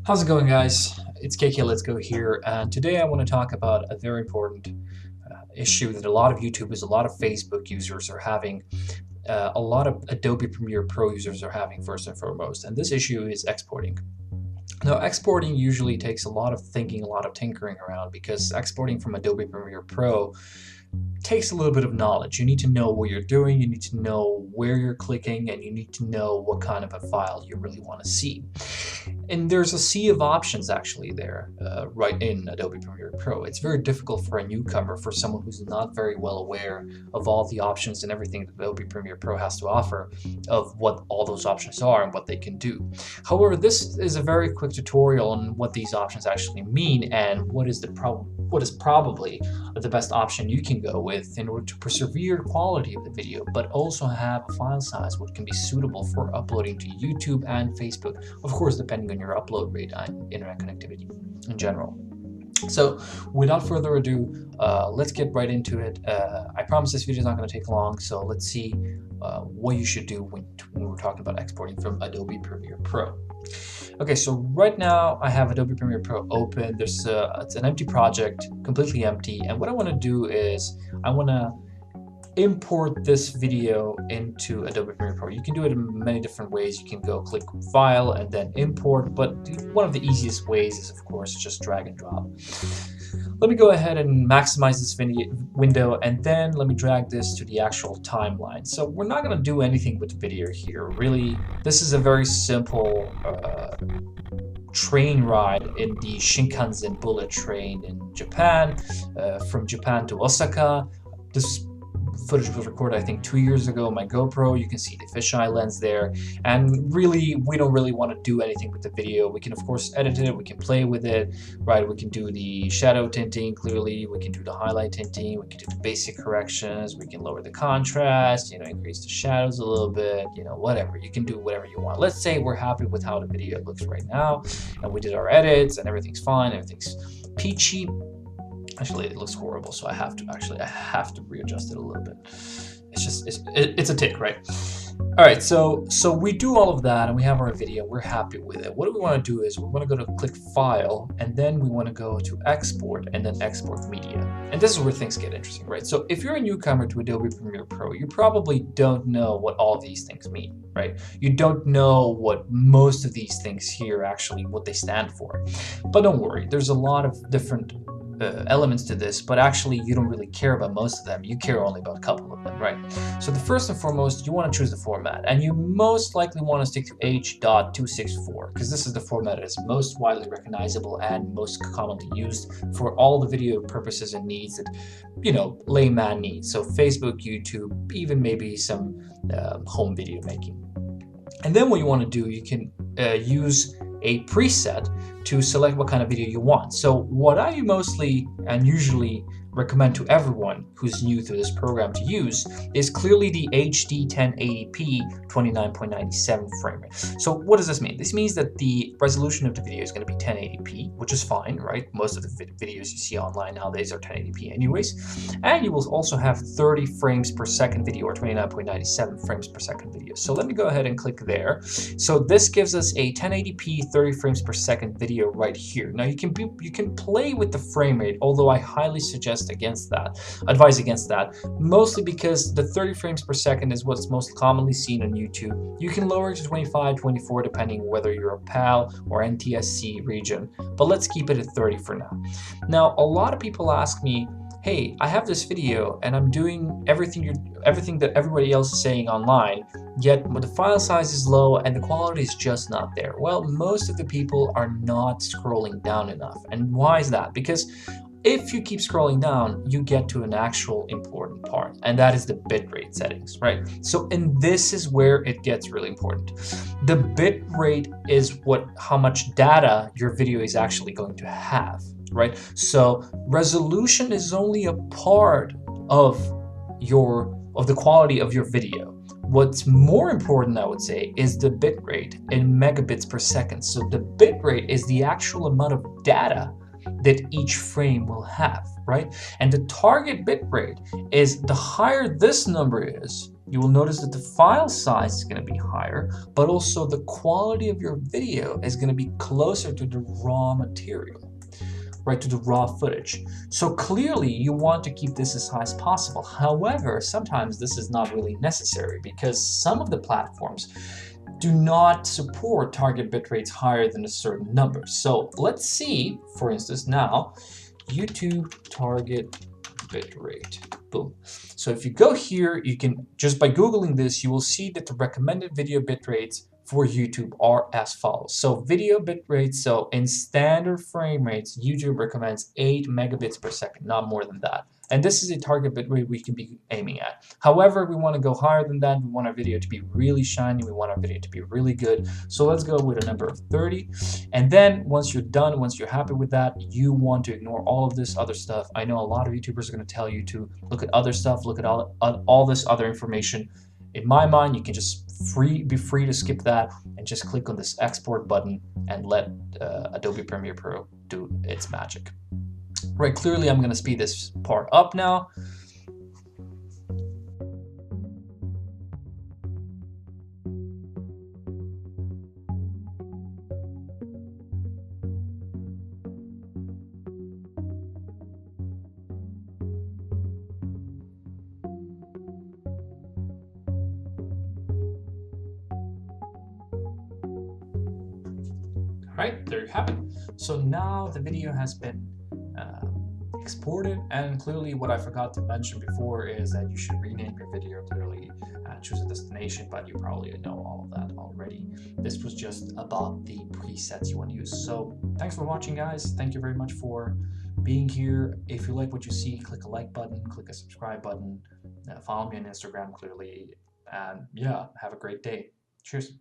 How's it going, guys? It's KK Let's Go here, and today I want to talk about a very important issue that a lot of YouTubers, a lot of Facebook users are having, a lot of Adobe Premiere Pro users are having first and foremost, and this issue is exporting. Now, exporting usually takes a lot of thinking, a lot of tinkering around, because exporting from Adobe Premiere Pro takes a little bit of knowledge. You need to know what you're doing, you need to know where you're clicking, and you need to know what kind of a file you really want to see. And there's a sea of options actually there, right in Adobe Premiere Pro. It's very difficult for a newcomer, for someone who's not very well aware of all the options and everything that Adobe Premiere Pro has to offer, of what all those options are and what they can do. However, this is a very quick tutorial on what these options actually mean and what is probably the best option you can go with in order to preserve the quality of the video, but also have a file size which can be suitable for uploading to YouTube and Facebook, of course depending on your upload rate and internet connectivity in general. So without further ado, let's get right into it. I promise this video is not going to take long, so let's see what you should do when we're talking about exporting from Adobe Premiere Pro. Okay, so right now I have Adobe Premiere Pro open. It's an empty project, completely empty, and what I want to do is I want to import this video into Adobe Premiere Pro. You can do it in many different ways. You can go click File and then Import, but one of the easiest ways is, of course, just drag and drop. Let me go ahead and maximize this window, and then let me drag this to the actual timeline. So we're not going to do anything with video here. Really, this is a very simple train ride in the Shinkansen bullet train in Japan, from Japan to Osaka. This footage was recorded, I think, 2 years ago on my GoPro. You can see the fisheye lens there, and really we don't really want to do anything with the video. We can of course edit it, we can play with it, right? We can do the shadow tinting, clearly we can do the highlight tinting, we can do the basic corrections, we can lower the contrast, increase the shadows a little bit, whatever. You can do whatever you want. Let's say we're happy with how the video looks right now, and we did our edits and everything's fine, everything's peachy. Actually, it looks horrible, so I have to readjust it a little bit. It's a tick, right? All right, so we do all of that, and we have our video. We're happy with it. What we want to do is we want to go to click File, and then we want to go to Export, and then Export Media. And this is where things get interesting, right? So if you're a newcomer to Adobe Premiere Pro, you probably don't know what all of these things mean, right? You don't know what most of these things here actually, what they stand for. But don't worry, there's a lot of different elements to this, but actually you don't really care about most of them. You care only about a couple of them, right? So the first and foremost, you want to choose the format, and you most likely want to stick to H.264 because this is the format that is most widely recognizable and most commonly used for all the video purposes and needs that layman needs. So Facebook, YouTube, even maybe some home video making. And then what you want to do, you can use a preset to select what kind of video you want. So what I mostly and usually recommend to everyone who's new to this program to use is clearly the HD 1080p 29.97 frame rate. So what does this mean? This means that the resolution of the video is going to be 1080p, which is fine, right? Most of the videos you see online nowadays are 1080p anyways. And you will also have 30 frames per second video, or 29.97 frames per second video. So let me go ahead and click there. So this gives us a 1080p 30 frames per second video right here. Now you can play with the frame rate, although I highly advise against that, mostly because the 30 frames per second is what's most commonly seen on YouTube. You can lower it to 25, 24, depending whether you're a PAL or NTSC region, but let's keep it at 30 for now. Now, a lot of people ask me, hey, I have this video and I'm doing everything that everybody else is saying online, yet the file size is low and the quality is just not there. Well, most of the people are not scrolling down enough. And why is that? Because if you keep scrolling down, you get to an actual important part, and that is the bitrate settings, right? And this is where it gets really important. The bitrate is how much data your video is actually going to have, right? So resolution is only a part of the quality of your video. What's more important, I would say, is the bitrate in megabits per second. So the bitrate is the actual amount of data that each frame will have, right? And the target bitrate is, the higher this number is, you will notice that the file size is going to be higher, but also the quality of your video is going to be closer to the raw material, right, to the raw footage. So clearly you want to keep this as high as possible. However, sometimes this is not really necessary because some of the platforms do not support target bit rates higher than a certain number. So let's see, for instance, now, YouTube target bitrate. Boom. So if you go here, you can, just by Googling this, you will see that the recommended video bitrates for YouTube are as follows. So video bitrate, so in standard frame rates, YouTube recommends 8 megabits per second, not more than that. And this is a target bitrate we can be aiming at. However, we want to go higher than that. We want our video to be really shiny. We want our video to be really good. So let's go with a number of 30. And then once you're done, once you're happy with that, you want to ignore all of this other stuff. I know a lot of YouTubers are going to tell you to look at other stuff, look at all this other information. In my mind, you can just be free to skip that and just click on this export button and let Adobe Premiere Pro do its magic. Right, clearly I'm going to speed this part up now. Right, there you have it. So now the video has been exported, and clearly what I forgot to mention before is that you should rename your video clearly and choose a destination, but you probably know all of that already. This was just about the presets you want to use. So thanks for watching, guys. Thank you very much for being here. If you like what you see, click a like button, click a subscribe button, follow me on Instagram clearly, and yeah, have a great day. Cheers.